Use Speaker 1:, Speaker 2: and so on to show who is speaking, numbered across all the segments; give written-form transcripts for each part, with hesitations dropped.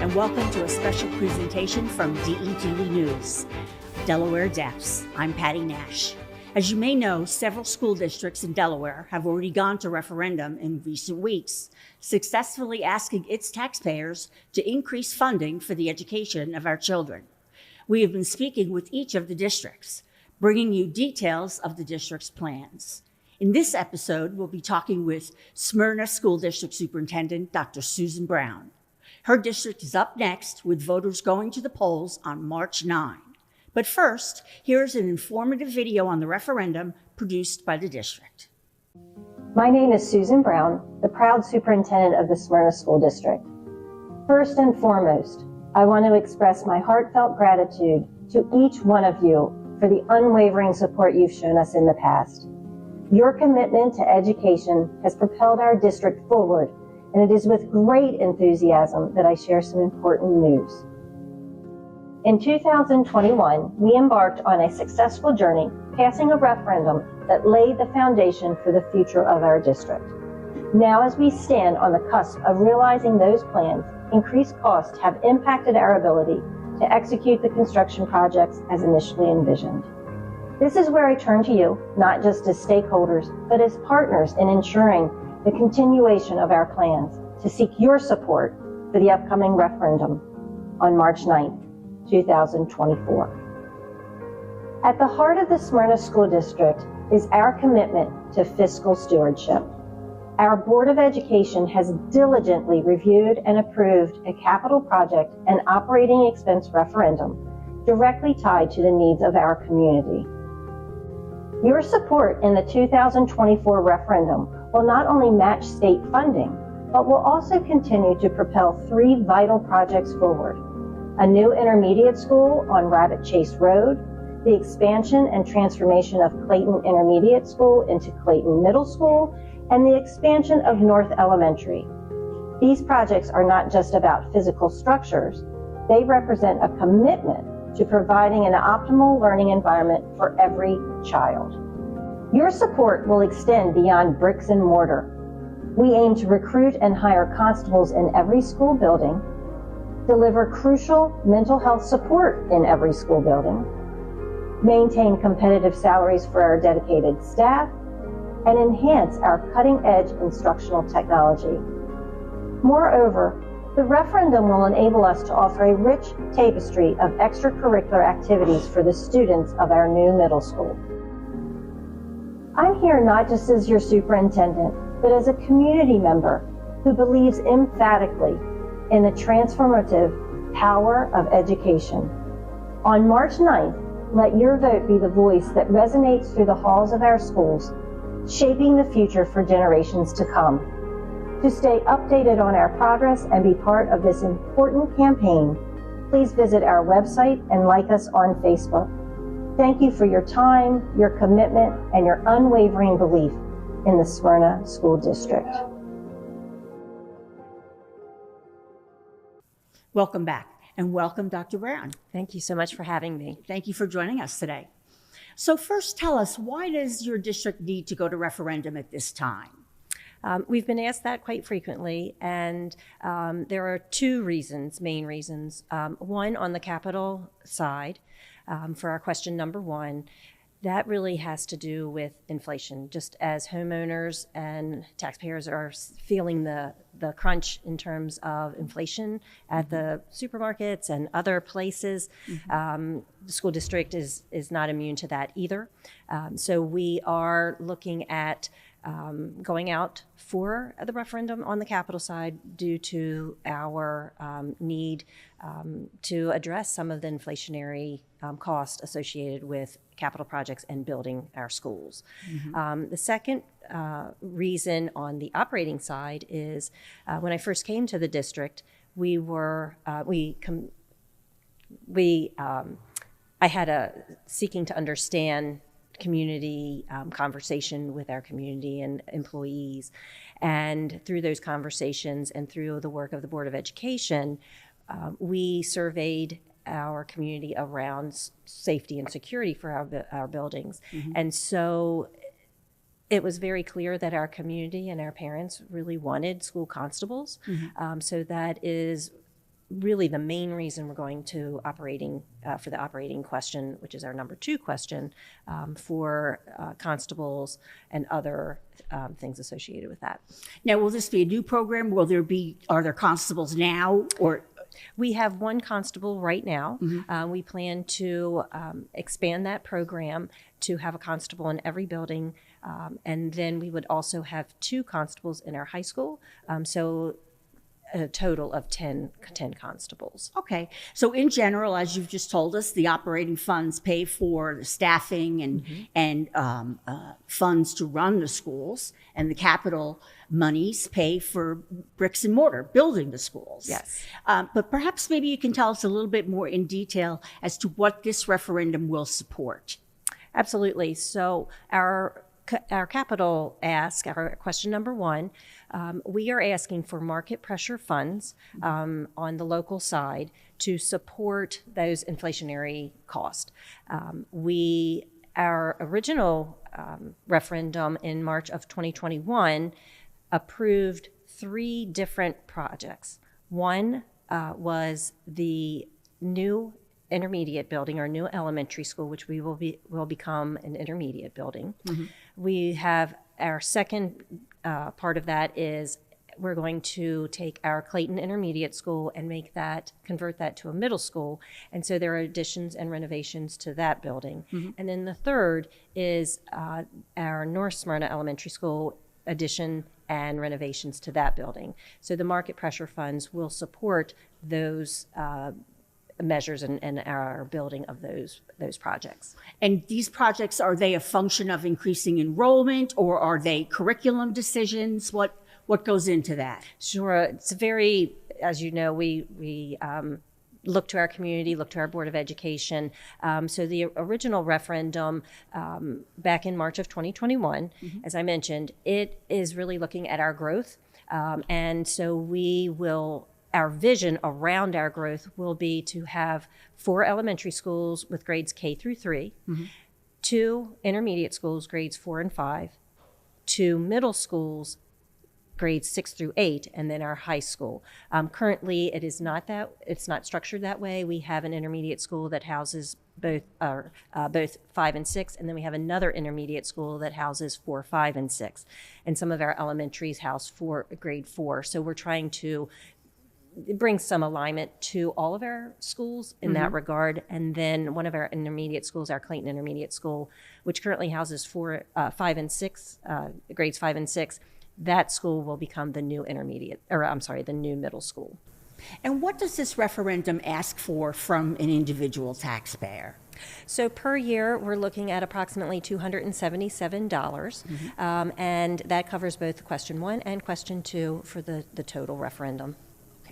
Speaker 1: and welcome to a special presentation from DETV News, Delaware Deafs. I'm Patty Nash. As you may know, several school districts in Delaware have already gone to referendum in recent weeks, successfully asking its taxpayers to increase funding for the education of our children. We have been speaking with each of the districts, bringing you details of the district's plans. In this episode, we'll be talking with Smyrna School District Superintendent Dr. Susan Brown. Her district is up next, with voters going to the polls on March 9. But first, here's an informative video on the referendum produced by the district.
Speaker 2: My name is Susan Brown, the proud superintendent of the Smyrna School District. First and foremost, I want to express my heartfelt gratitude to each one of you for the unwavering support you've shown us in the past. Your commitment to education has propelled our district forward, and it is with great enthusiasm that I share some important news. In 2021, we embarked on a successful journey, passing a referendum that laid the foundation for the future of our district. Now, as we stand on the cusp of realizing those plans, increased costs have impacted our ability to execute the construction projects as initially envisioned. This is where I turn to you, not just as stakeholders, but as partners in ensuring the continuation of our plans, to seek your support for the upcoming referendum on March 9th, 2024. At the heart of the Smyrna School District is our commitment to fiscal stewardship. Our Board of Education has diligently reviewed and approved a capital project and operating expense referendum directly tied to the needs of our community. Your support in the 2024 referendum will not only match state funding, but will also continue to propel three vital projects forward: a new intermediate school on Rabbit Chase Road, the expansion and transformation of Clayton Intermediate School into Clayton Middle School, and the expansion of North Elementary. These projects are not just about physical structures, they represent a commitment to providing an optimal learning environment for every child. Your support will extend beyond bricks and mortar. We aim to recruit and hire constables in every school building, deliver crucial mental health support in every school building, maintain competitive salaries for our dedicated staff, and enhance our cutting-edge instructional technology. Moreover, the referendum will enable us to offer a rich tapestry of extracurricular activities for the students of our new middle school. I'm here not just as your superintendent, but as a community member who believes emphatically in the transformative power of education. On March 9th, let your vote be the voice that resonates through the halls of our schools, shaping the future for generations to come. To stay updated on our progress and be part of this important campaign, please visit our website and like us on Facebook. Thank you for your time, your commitment, and your unwavering belief in the Smyrna School District.
Speaker 1: Welcome back, and welcome, Dr. Brown.
Speaker 3: Thank you so much for having me.
Speaker 1: Thank you for joining us today. So first, tell us, why does your district need to go to referendum at this time?
Speaker 3: We've been asked that quite frequently, and there are two main reasons. One, on the capital side, for our question number one, that really has to do with inflation. Just as homeowners and taxpayers are feeling the crunch in terms of inflation at the supermarkets and other places, the school district is not immune to that either. So we are looking at going out for the referendum on the capital side due to our need to address some of the inflationary costs associated with capital projects and building our schools. The second reason on the operating side is when I first came to the district, I had a seeking to understand community conversation with our community and employees. And through those conversations and through the work of the Board of Education, we surveyed our community around safety and security for our buildings. And so it was very clear that our community and our parents really wanted school constables. So that is really the main reason we're going to operating for the operating question, which is our number 2 question, for constables and other things associated with that.
Speaker 1: Now, will this be a new program? Are there constables now, or?
Speaker 3: We have 1 constable right now. We plan to expand that program to have a constable in every building. And then we would also have 2 constables in our high school. So a total of 10 constables.
Speaker 1: Okay. So in general, as you've just told us, the operating funds pay for the staffing and funds to run the schools, and the capital monies pay for bricks and mortar, building the schools.
Speaker 3: Yes.
Speaker 1: But perhaps maybe you can tell us a little bit more in detail as to what this referendum will support.
Speaker 3: Absolutely. So our capital ask, our question number 1, we are asking for market pressure funds on the local side to support those inflationary costs. Our original referendum in March of 2021 approved 3 different projects. One was the new intermediate building, or new elementary school, which will become an intermediate building. We have our second part of that is we're going to take our Clayton Intermediate School and convert that to a middle school. And so there are additions and renovations to that building. And then the third is our North Smyrna Elementary School addition and renovations to that building. So the market pressure funds will support those measures and our building of those projects.
Speaker 1: And these projects, are they a function of increasing enrollment, or are they curriculum decisions? What goes into that?
Speaker 3: Sure. It's very, as you know, we look to our community, look to our Board of Education. So the original referendum back in March of 2021, as I mentioned, it is really looking at our growth. And so our vision around our growth will be to have 4 elementary schools with grades K through 3, 2 intermediate schools, grades 4 and 5, 2 middle schools, grades 6 through 8, and then our high school. Currently, it's not structured that way. We have an intermediate school that houses both 5 and 6, and then we have another intermediate school that houses 4, 5, and 6. And some of our elementaries house grade 4. So we're trying to bring some alignment to all of our schools in that regard. And then one of our intermediate schools, our Clayton Intermediate School, which currently houses 5 and 6, grades 5 and 6, that school will become the new the new middle school.
Speaker 1: And what does this referendum ask for from an individual taxpayer?
Speaker 3: So per year, we're looking at approximately $277, and that covers both question 1 and question 2 for the total referendum.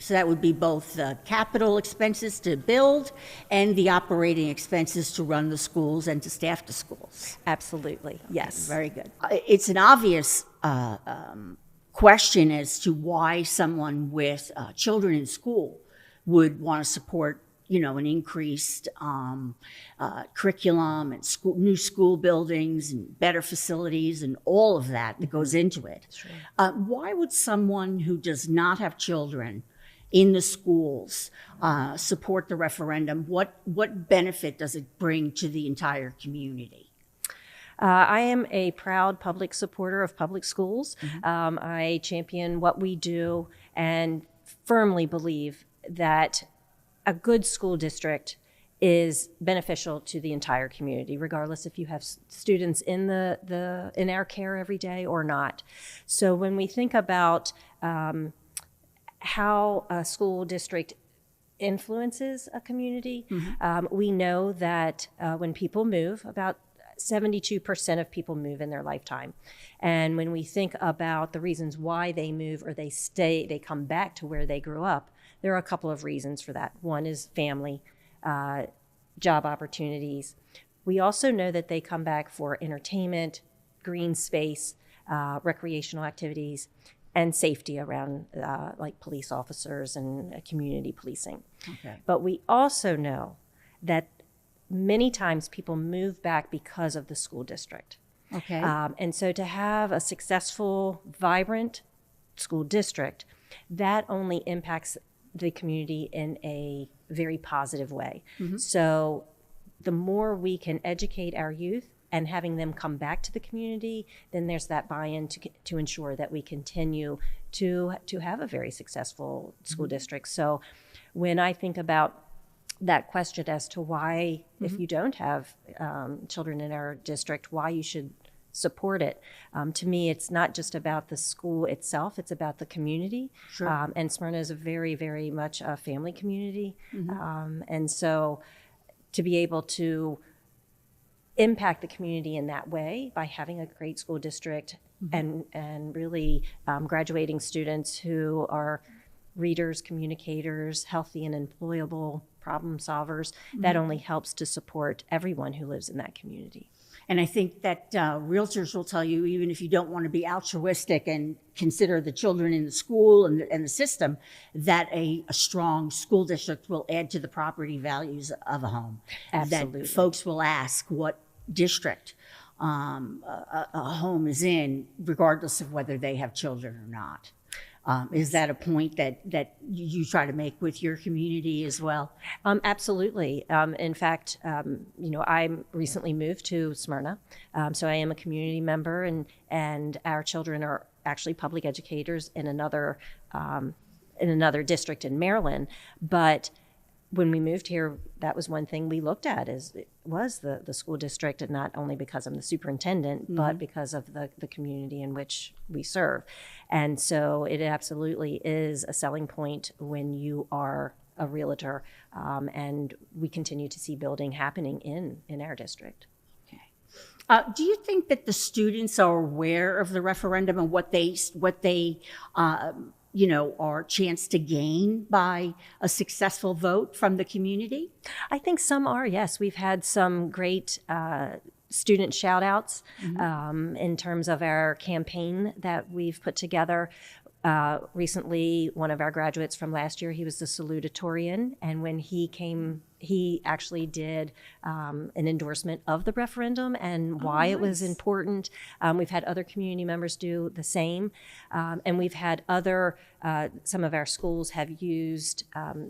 Speaker 1: So that would be both the capital expenses to build and the operating expenses to run the schools and to staff the schools.
Speaker 3: Absolutely, yes.
Speaker 1: Very good. It's an obvious question as to why someone with children in school would want to support, an increased curriculum and new school buildings and better facilities and all of that goes into it.
Speaker 3: Sure.
Speaker 1: Why would someone who does not have children in the schools support the referendum? What benefit does it bring to the entire community?
Speaker 3: I am a proud public supporter of public schools. I champion what we do and firmly believe that a good school district is beneficial to the entire community, regardless if you have students in in our care every day or not. So when we think about how a school district influences a community, we know that when people move, about 72% of people move in their lifetime. And when we think about the reasons why they move or they come back to where they grew up, there are a couple of reasons for that. One is family, job opportunities. We also know that they come back for entertainment, green space, recreational activities, and safety around like police officers and community policing.
Speaker 1: Okay.
Speaker 3: But we also know that many times people move back because of the school district.
Speaker 1: Okay.
Speaker 3: And so to have a successful, vibrant school district, that only impacts the community in a very positive way. So the more we can educate our youth and having them come back to the community, then there's that buy-in to ensure that we continue to have a very successful school district. So when I think about that question as to why, if you don't have children in our district, why you should support it. To me, it's not just about the school itself, it's about the community.
Speaker 1: Sure.
Speaker 3: And Smyrna is a very, very much a family community. And so to be able to impact the community in that way by having a great school district and really graduating students who are readers, communicators, healthy and employable problem solvers, that only helps to support everyone who lives in that community.
Speaker 1: And I think that realtors will tell you, even if you don't want to be altruistic and consider the children in the school and the system, that a strong school district will add to the property values of a home.
Speaker 3: Absolutely.
Speaker 1: That folks will ask what district a home is in, regardless of whether they have children or not. Is that a point that you try to make with your community as well?
Speaker 3: Absolutely. In fact, I recently moved to Smyrna, so I am a community member, and our children are actually public educators in another district in Maryland. But when we moved here, that was one thing we looked at was the school district, and not only because I'm the superintendent, but because of the community in which we serve. And so it absolutely is a selling point when you are a realtor, and we continue to see building happening in our district.
Speaker 1: Do you think that the students are aware of the referendum and what they are chance to gain by a successful vote from the community?
Speaker 3: I think some are, yes. We've had some great student shout outs in terms of our campaign that we've put together. Recently, one of our graduates from last year, he was the salutatorian, and when he came, he actually did an endorsement of the referendum and why it was important. We've had other community members do the same, and we've had some of our schools have used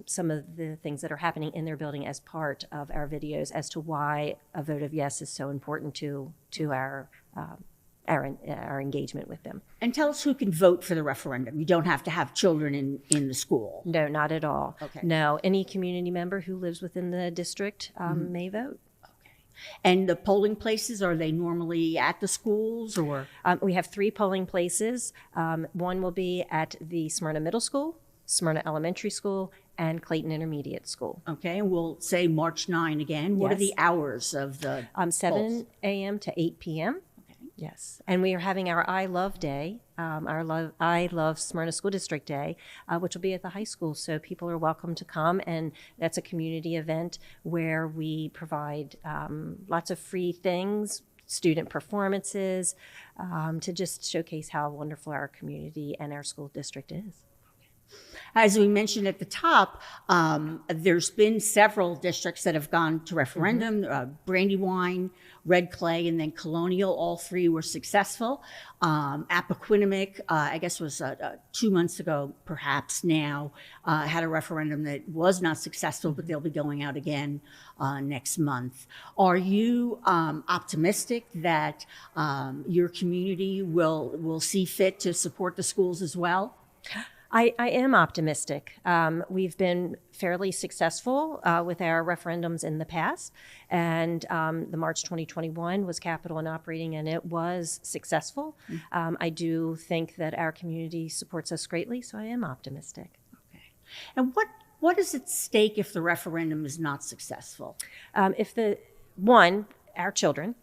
Speaker 3: some of the things that are happening in their building as part of our videos as to why a vote of yes is so important to our engagement with them.
Speaker 1: And tell us who can vote for the referendum. You don't have to have children in the school.
Speaker 3: No, not at all.
Speaker 1: Okay.
Speaker 3: No, any community member who lives within the district may vote.
Speaker 1: Okay. And the polling places, are they normally at the schools or?
Speaker 3: We have 3 polling places. One will be at the Smyrna Middle School, Smyrna Elementary School, and Clayton Intermediate School.
Speaker 1: Okay, and we'll say March 9 again. What are the hours of the
Speaker 3: 7 a.m. to 8 p.m. Yes, and we are having our I Love Day, I Love Smyrna School District Day, which will be at the high school. So people are welcome to come, and that's a community event where we provide lots of free things, student performances, to just showcase how wonderful our community and our school district is.
Speaker 1: As we mentioned at the top, there's been several districts that have gone to referendum, Brandywine, Red Clay, and then Colonial. All 3 were successful. Appoquinimink, I guess was 2 months ago, perhaps now, had a referendum that was not successful, but they'll be going out again next month. Are you optimistic that your community will see fit to support the schools as well?
Speaker 3: I am optimistic. We've been fairly successful with our referendums in the past, and the March 2021 was capital and operating, and it was successful. I do think that our community supports us greatly, so I am optimistic.
Speaker 1: Okay. And what is at stake if the referendum is not successful?
Speaker 3: Our children,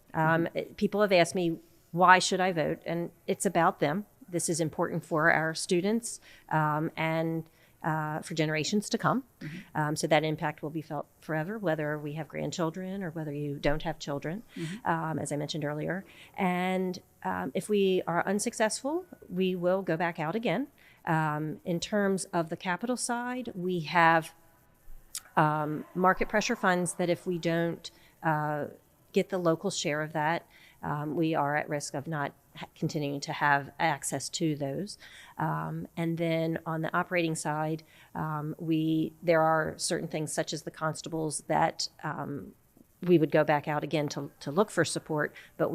Speaker 3: people have asked me, why should I vote? And it's about them. This is important for our students and for generations to come. So that impact will be felt forever, whether we have grandchildren or whether you don't have children, as I mentioned earlier. And if we are unsuccessful, we will go back out again. In terms of the capital side, we have market pressure funds that if we don't get the local share of that, we are at risk of not continuing to have access to those. And then on the operating side, there are certain things such as the constables that we would go back out again to look for support, but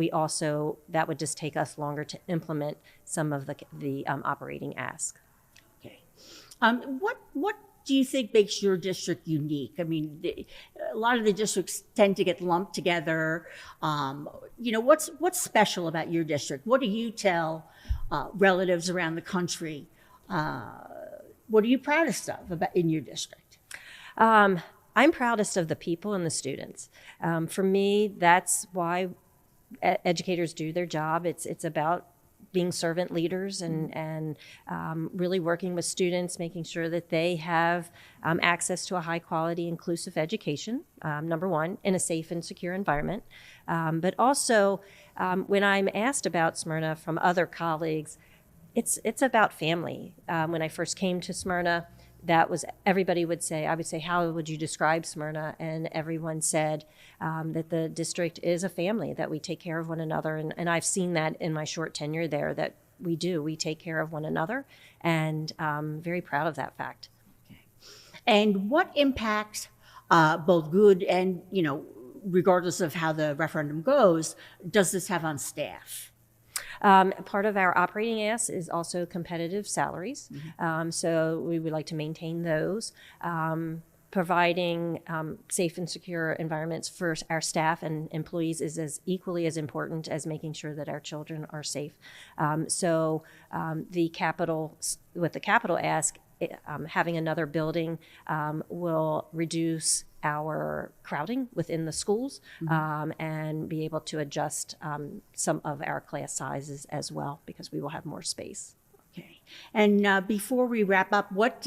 Speaker 3: that would just take us longer to implement some of the operating ask.
Speaker 1: Okay. What do you think makes your district unique? I mean, a lot of the districts tend to get lumped together. What's special about your district? What do you tell relatives around the country? What are you proudest of in your district?
Speaker 3: I'm proudest of the people and the students. For me, that's why educators do their job. It's about being servant leaders and really working with students, making sure that they have access to a high quality, inclusive education, number one, in a safe and secure environment. But also, when I'm asked about Smyrna from other colleagues, it's about family. When I first came to Smyrna, everybody would say, I would say, how would you describe Smyrna? And everyone said that the district is a family, that we take care of one another. And I've seen that in my short tenure there, that we take care of one another, and I'm very proud of that fact.
Speaker 1: Okay. And what impacts, both good and, regardless of how the referendum goes, does this have on staff?
Speaker 3: Part of our operating ask is also competitive salaries. So we would like to maintain those. Providing safe and secure environments for our staff and employees is as equally as important as making sure that our children are safe. With the capital ask, having another building will reduce our crowding within the schools and be able to adjust some of our class sizes as well, because we will have more space.
Speaker 1: Okay. And before we wrap up, what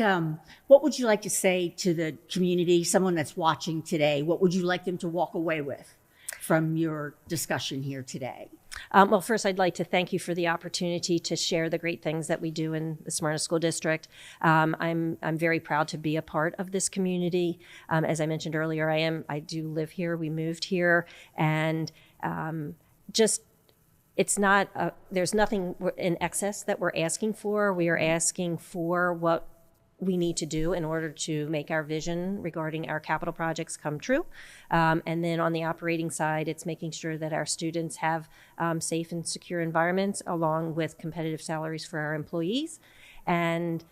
Speaker 1: would you like to say to the community, someone that's watching today? What would you like them to walk away with from your discussion here today?
Speaker 3: Well, first, I'd like to thank you for the opportunity to share the great things that we do in the Smyrna School District. I'm very proud to be a part of this community. As I mentioned earlier, I do live here. We moved here, and it's not. There's nothing in excess that we're asking for. We are asking for what we need to do in order to make our vision regarding our capital projects come true. And then on the operating side, it's making sure that our students have safe and secure environments, along with competitive salaries for our employees. And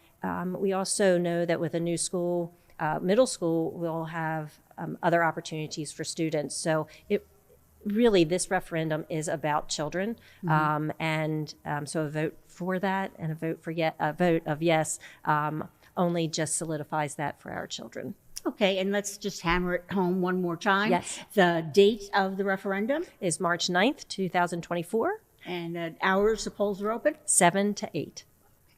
Speaker 3: we also know that with a new school, middle school, we'll have other opportunities for students. So this referendum is about children. So a vote for that and a vote of yes only just solidifies that for our children.
Speaker 1: Okay, and let's just hammer it home one more time.
Speaker 3: Yes.
Speaker 1: The date of the referendum
Speaker 3: is March 9th, 2024.
Speaker 1: And hours the polls are open?
Speaker 3: 7 to 8.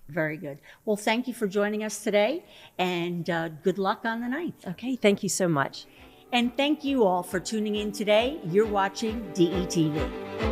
Speaker 1: Very good. Well, thank you for joining us today, and good luck on the 9th.
Speaker 3: Okay, thank you so much.
Speaker 1: And thank you all for tuning in today. You're watching DETV.